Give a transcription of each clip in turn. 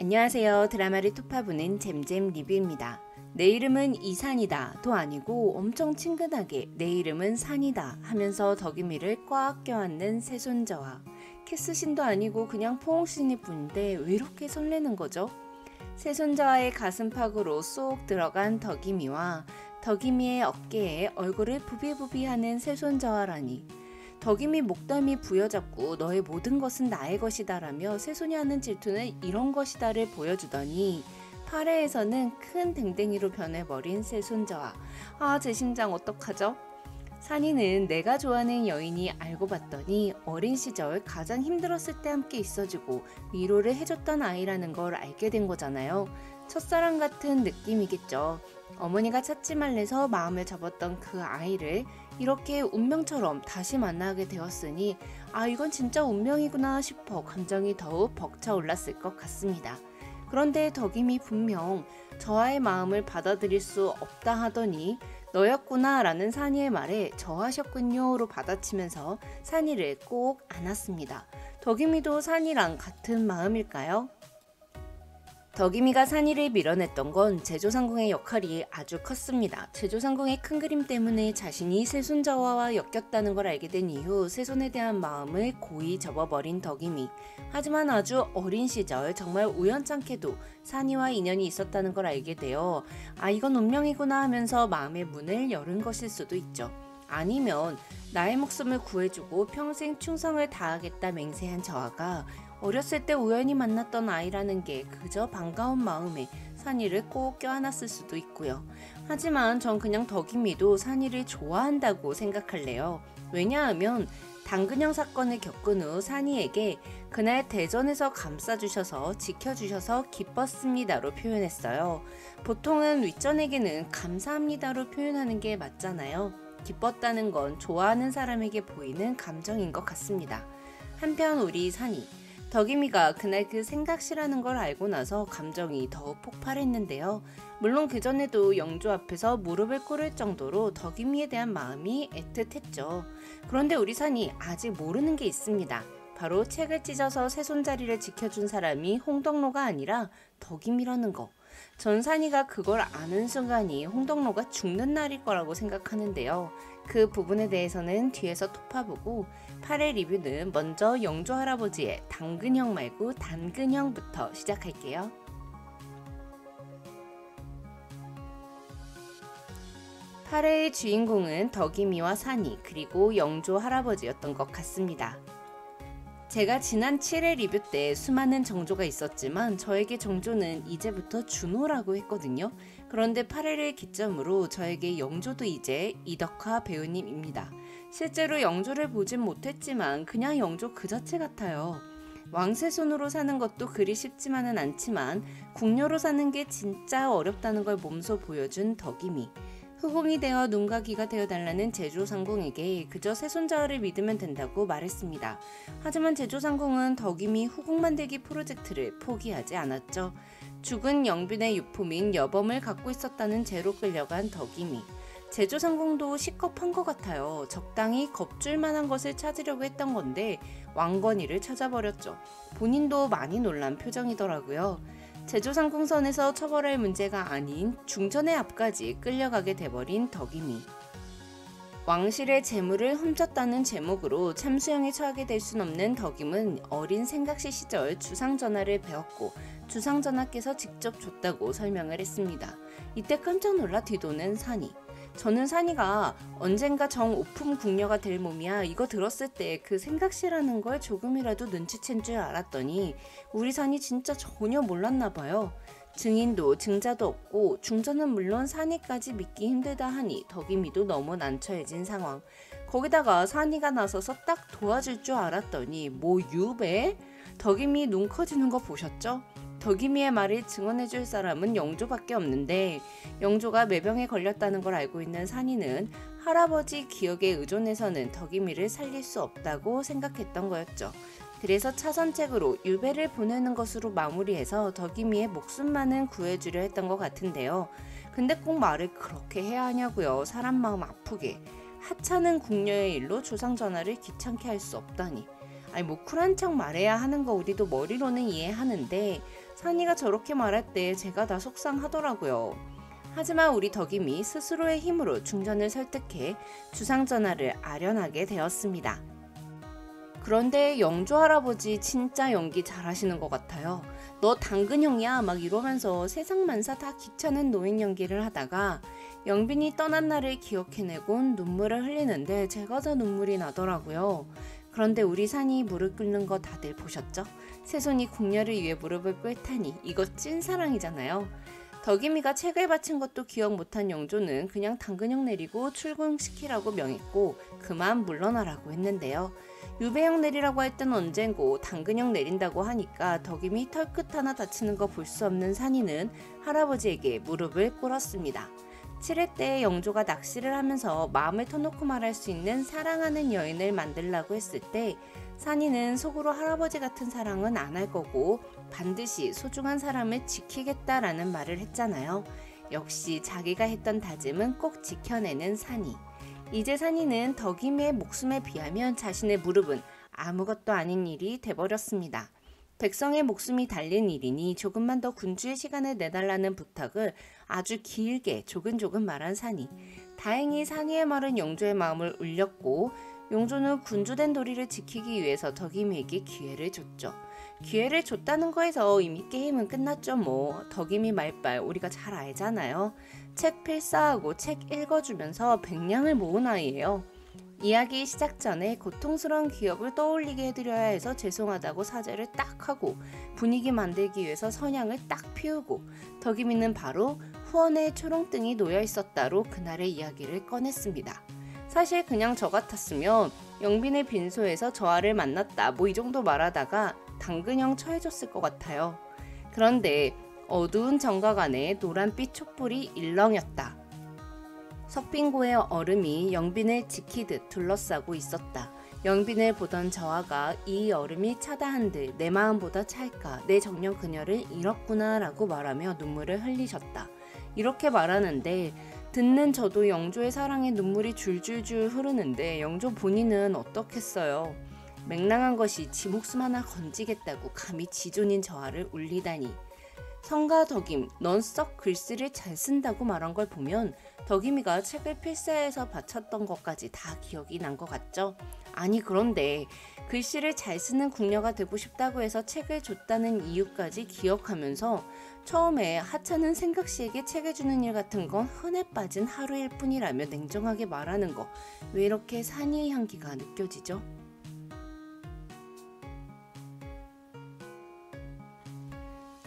안녕하세요. 드라마를 투파보는 잼잼 리뷰입니다. 내 이름은 이산이다 도 아니고 엄청 친근하게 내 이름은 산이다 하면서 덕이미를 꽉 껴안는 새손자와 키스신도 아니고 그냥 포옹신일 뿐인데 왜 이렇게 설레는 거죠? 새손자와의 가슴팍으로 쏙 들어간 덕이미와 덕이미의 어깨에 얼굴을 부비부비하는 새손자와라니, 덕이미 목덜미 부여잡고 너의 모든 것은 나의 것이다 라며 새손이 하는 질투는 이런 것이다를 보여주더니 8회에서는 큰 댕댕이로 변해버린 새손자와, 제 심장 어떡하죠? 산이는 내가 좋아하는 여인이 알고 봤더니 어린 시절 가장 힘들었을 때 함께 있어주고 위로를 해줬던 아이라는 걸 알게 된 거잖아요. 첫사랑 같은 느낌이겠죠. 어머니가 찾지 말래서 마음을 접었던 그 아이를 이렇게 운명처럼 다시 만나게 되었으니 이건 진짜 운명이구나 싶어 감정이 더욱 벅차올랐을 것 같습니다. 그런데 덕임이 분명 저하의 마음을 받아들일 수 없다 하더니 너였구나 라는 산이의 말에 저하셨군요로 받아치면서 산이를 꼭 안았습니다. 덕임이도 산이랑 같은 마음일까요? 덕이미가 산이를 밀어냈던 건 제조상궁의 역할이 아주 컸습니다. 제조상궁의 큰 그림 때문에 자신이 새손자와와 엮였다는 걸 알게 된 이후 새손에 대한 마음을 고이 접어버린 덕이미. 하지만 아주 어린 시절 정말 우연찮게도 산이와 인연이 있었다는 걸 알게 되어 이건 운명이구나 하면서 마음의 문을 열은 것일 수도 있죠. 아니면 나의 목숨을 구해주고 평생 충성을 다하겠다 맹세한 저하가 어렸을 때 우연히 만났던 아이라는 게 그저 반가운 마음에 산이를 꼭 껴안았을 수도 있고요. 하지만 전 그냥 덕이미도 산이를 좋아한다고 생각할래요. 왜냐하면 당근형 사건을 겪은 후 산이에게 그날 대전에서 감싸주셔서 지켜주셔서 기뻤습니다로 표현했어요. 보통은 윗전에게는 감사합니다로 표현하는 게 맞잖아요. 기뻤다는 건 좋아하는 사람에게 보이는 감정인 것 같습니다. 한편 우리 산이, 덕이미가 그날 그 생각시라는 걸 알고 나서 감정이 더욱 폭발했는데요. 물론 그전에도 영조 앞에서 무릎을 꿇을 정도로 덕이미에 대한 마음이 애틋했죠. 그런데 우리 산이 아직 모르는 게 있습니다. 바로 책을 찢어서 새손자리를 지켜준 사람이 홍덕로가 아니라 덕이미라는 거. 전 산이가 그걸 아는 순간이 홍덕로가 죽는 날일 거라고 생각하는데요. 그 부분에 대해서는 뒤에서 토파보고 8회 리뷰는 먼저 영조 할아버지의 당근형 말고 단근형부터 시작할게요. 8회의 주인공은 덕이미와 산이 그리고 영조 할아버지였던 것 같습니다. 제가 지난 7회 리뷰 때 수많은 정조가 있었지만 저에게 정조는 이제부터 준호라고 했거든요. 그런데 8회를 기점으로 저에게 영조도 이제 이덕화 배우님입니다. 실제로 영조를 보진 못했지만 그냥 영조 그 자체 같아요. 왕세손으로 사는 것도 그리 쉽지만은 않지만 궁녀로 사는 게 진짜 어렵다는 걸 몸소 보여준 덕이미. 후궁이 되어 눈과 귀가 되어달라는 제조상궁에게 그저 새손자를 믿으면 된다고 말했습니다. 하지만 제조상궁은 덕이미 후궁 만들기 프로젝트를 포기하지 않았죠. 죽은 영빈의 유품인 여범을 갖고 있었다는 죄로 끌려간 덕이미. 제조상궁도 시겁한 것 같아요. 적당히 겁줄 만한 것을 찾으려고 했던 건데 왕건이를 찾아버렸죠. 본인도 많이 놀란 표정이더라고요. 제조상궁선에서 처벌할 문제가 아닌 중전의 앞까지 끌려가게 돼버린 덕이미. 왕실의 재물을 훔쳤다는 제목으로 참수형에 처하게 될 순 없는 덕임은 어린 생각시 시절 주상전하를 배웠고 주상전하께서 직접 줬다고 설명을 했습니다. 이때 깜짝 놀라 뒤도는 산이. 저는 산이가 언젠가 정오품 궁녀가 될 몸이야 이거 들었을 때 그 생각시라는 걸 조금이라도 눈치챈 줄 알았더니 우리 산이 진짜 전혀 몰랐나 봐요. 증인도 증자도 없고 중전은 물론 산이까지 믿기 힘들다 하니 덕이미도 너무 난처해진 상황. 거기다가 산이가 나서서 딱 도와줄 줄 알았더니 뭐 유배? 덕이미 눈 커지는 거 보셨죠? 덕이미의 말을 증언해줄 사람은 영조밖에 없는데 영조가 매병에 걸렸다는 걸 알고 있는 산이는 할아버지 기억에 의존해서는 덕이미를 살릴 수 없다고 생각했던 거였죠. 그래서 차선책으로 유배를 보내는 것으로 마무리해서 덕이미의 목숨만은 구해주려 했던 것 같은데요. 근데 꼭 말을 그렇게 해야 하냐고요. 사람 마음 아프게. 하찮은 궁녀의 일로 조상전하를 귀찮게 할 수 없다니. 아니 뭐 쿨한 척 말해야 하는 거 우리도 머리로는 이해하는데 산이가 저렇게 말할 때 제가 다 속상하더라고요. 하지만 우리 덕임이 스스로의 힘으로 중전을 설득해 주상전하를 아련하게 되었습니다. 그런데 영조 할아버지 진짜 연기 잘하시는 것 같아요. 너 당근형이야 막 이러면서 세상만사 다 귀찮은 노인 연기를 하다가 영빈이 떠난 날을 기억해내곤 눈물을 흘리는데 제가 더 눈물이 나더라고요. 그런데 우리 산이 무릎 꿇는 거 다들 보셨죠? 새손이 궁녀를 위해 무릎을 꿇다니 이거 찐사랑이잖아요. 덕임이가 책을 바친 것도 기억 못한 영조는 그냥 당근형 내리고 출근시키라고 명했고 그만 물러나라고 했는데요. 유배형 내리라고 할 땐 언젠고 당근형 내린다고 하니까 덕임이 털끝 하나 다치는 거 볼 수 없는 산이는 할아버지에게 무릎을 꿇었습니다. 7회 때 영조가 낚시를 하면서 마음을 터놓고 말할 수 있는 사랑하는 여인을 만들라고 했을 때 산이는 속으로 할아버지 같은 사랑은 안 할 거고 반드시 소중한 사람을 지키겠다라는 말을 했잖아요. 역시 자기가 했던 다짐은 꼭 지켜내는 산이. 이제 산이는 덕임의 목숨에 비하면 자신의 무릎은 아무것도 아닌 일이 돼버렸습니다. 백성의 목숨이 달린 일이니 조금만 더 군주의 시간을 내달라는 부탁을 아주 길게 조근조근 말한 산이. 다행히 산이의 말은 영조의 마음을 울렸고 영조는 군주된 도리를 지키기 위해서 덕임에게 기회를 줬죠. 기회를 줬다는 거에서 이미 게임은 끝났죠 뭐. 덕임이 말빨 우리가 잘 알잖아요. 책 필사하고 책 읽어주면서 백냥을 모은 아이예요. 이야기 시작 전에 고통스러운 기억을 떠올리게 해드려야 해서 죄송하다고 사죄를 딱 하고 분위기 만들기 위해서 선향을 딱 피우고 덕임이는 바로 후원의 초롱등이 놓여 있었다로 그날의 이야기를 꺼냈습니다. 사실 그냥 저 같았으면 영빈의 빈소에서 저 아를 만났다 뭐 이 정도 말하다가 당근형 처해줬을 것 같아요. 그런데 어두운 정각 안에 노란빛 촛불이 일렁였다. 석빙고의 얼음이 영빈을 지키듯 둘러싸고 있었다. 영빈을 보던 저아가 이 얼음이 차다한들 내 마음보다 찰까 내 정녕 그녀를 잃었구나 라고 말하며 눈물을 흘리셨다. 이렇게 말하는데 듣는 저도 영조의 사랑에 눈물이 줄줄줄 흐르는데 영조 본인은 어떻겠어요. 맹랑한 것이 지 목숨 하나 건지겠다고 감히 지존인 저아를 울리다니. 성가 덕임, 넌 썩 글씨를 잘 쓴다고 말한 걸 보면 덕임이가 책을 필사해서 바쳤던 것까지 다 기억이 난 것 같죠? 아니 그런데 글씨를 잘 쓰는 궁녀가 되고 싶다고 해서 책을 줬다는 이유까지 기억하면서 처음에 하찮은 생각씨에게 책을 주는 일 같은 건 흔해 빠진 하루일 뿐이라며 냉정하게 말하는 거 왜 이렇게 산이의 향기가 느껴지죠?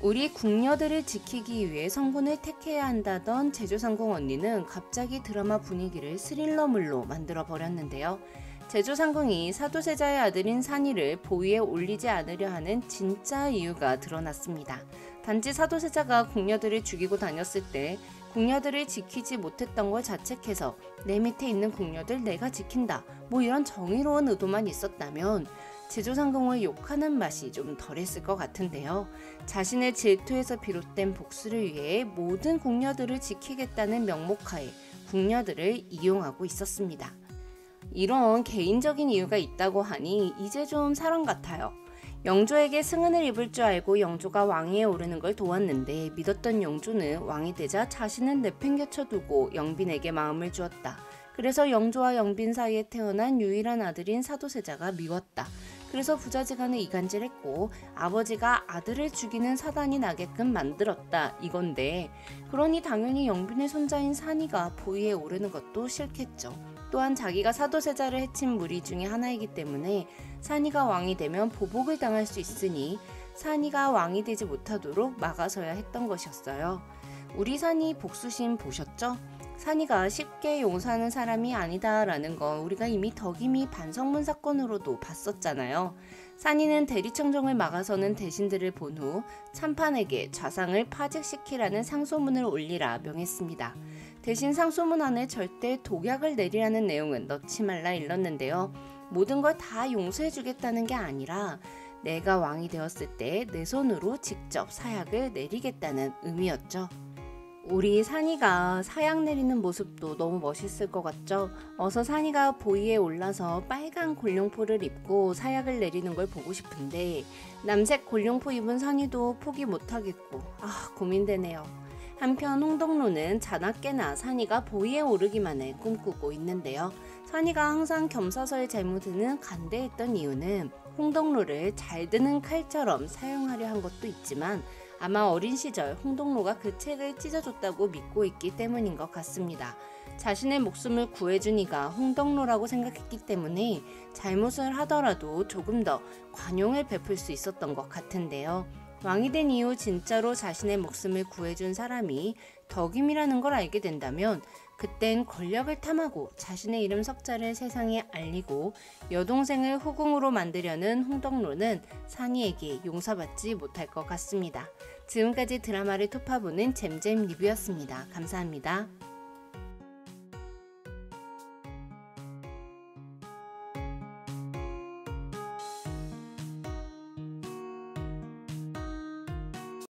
우리 궁녀들을 지키기 위해 성군을 택해야 한다던 제주상궁 언니는 갑자기 드라마 분위기를 스릴러물로 만들어 버렸는데요. 제주상궁이 사도세자의 아들인 산이를 보위에 올리지 않으려 하는 진짜 이유가 드러났습니다. 단지 사도세자가 궁녀들을 죽이고 다녔을 때 궁녀들을 지키지 못했던 걸 자책해서 내 밑에 있는 궁녀들 내가 지킨다 뭐 이런 정의로운 의도만 있었다면 제주상궁을 욕하는 맛이 좀 덜했을 것 같은데요. 자신의 질투에서 비롯된 복수를 위해 모든 궁녀들을 지키겠다는 명목하에 궁녀들을 이용하고 있었습니다. 이런 개인적인 이유가 있다고 하니 이제 좀 사람 같아요. 영조에게 승은을 입을 줄 알고 영조가 왕위에 오르는 걸 도왔는데 믿었던 영조는 왕이 되자 자신은 내팽개쳐 두고 영빈에게 마음을 주었다. 그래서 영조와 영빈 사이에 태어난 유일한 아들인 사도세자가 미웠다. 그래서 부자지간에 이간질했고 아버지가 아들을 죽이는 사단이 나게끔 만들었다 이건데 그러니 당연히 영빈의 손자인 산이가 보위에 오르는 것도 싫겠죠. 또한 자기가 사도세자를 해친 무리 중에 하나이기 때문에 산이가 왕이 되면 보복을 당할 수 있으니 산이가 왕이 되지 못하도록 막아서야 했던 것이었어요. 우리 산이 복수심 보셨죠? 산이가 쉽게 용서하는 사람이 아니다라는 건 우리가 이미 덕임이 반성문 사건으로도 봤었잖아요. 산이는 대리청정을 막아서는 대신들을 본 후 참판에게 좌상을 파직시키라는 상소문을 올리라 명했습니다. 대신 상소문 안에 절대 독약을 내리라는 내용은 넣지 말라 일렀는데요. 모든 걸 다 용서해주겠다는 게 아니라 내가 왕이 되었을 때 내 손으로 직접 사약을 내리겠다는 의미였죠. 우리 산이가 사약 내리는 모습도 너무 멋있을 것 같죠? 어서 산이가 보이에 올라서 빨간 골룡포를 입고 사약을 내리는 걸 보고 싶은데 남색 골룡포 입은 산이도 포기 못하겠고 고민되네요. 한편 홍덕로는 자나깨나 산이가 보이에 오르기만을 꿈꾸고 있는데요. 산이가 항상 겸사서에 잘못드는 간대했던 이유는 홍덕로를 잘 드는 칼처럼 사용하려 한 것도 있지만 아마 어린 시절 홍덕로가 그 책을 찢어줬다고 믿고 있기 때문인 것 같습니다. 자신의 목숨을 구해준 이가 홍덕로라고 생각했기 때문에 잘못을 하더라도 조금 더 관용을 베풀 수 있었던 것 같은데요. 왕이 된 이후 진짜로 자신의 목숨을 구해준 사람이 덕임이라는 걸 알게 된다면 그땐 권력을 탐하고 자신의 이름 석자를 세상에 알리고 여동생을 후궁으로 만들려는 홍덕로는 산이에게 용서받지 못할 것 같습니다. 지금까지 드라마를 토파보는 잼잼 리뷰였습니다. 감사합니다.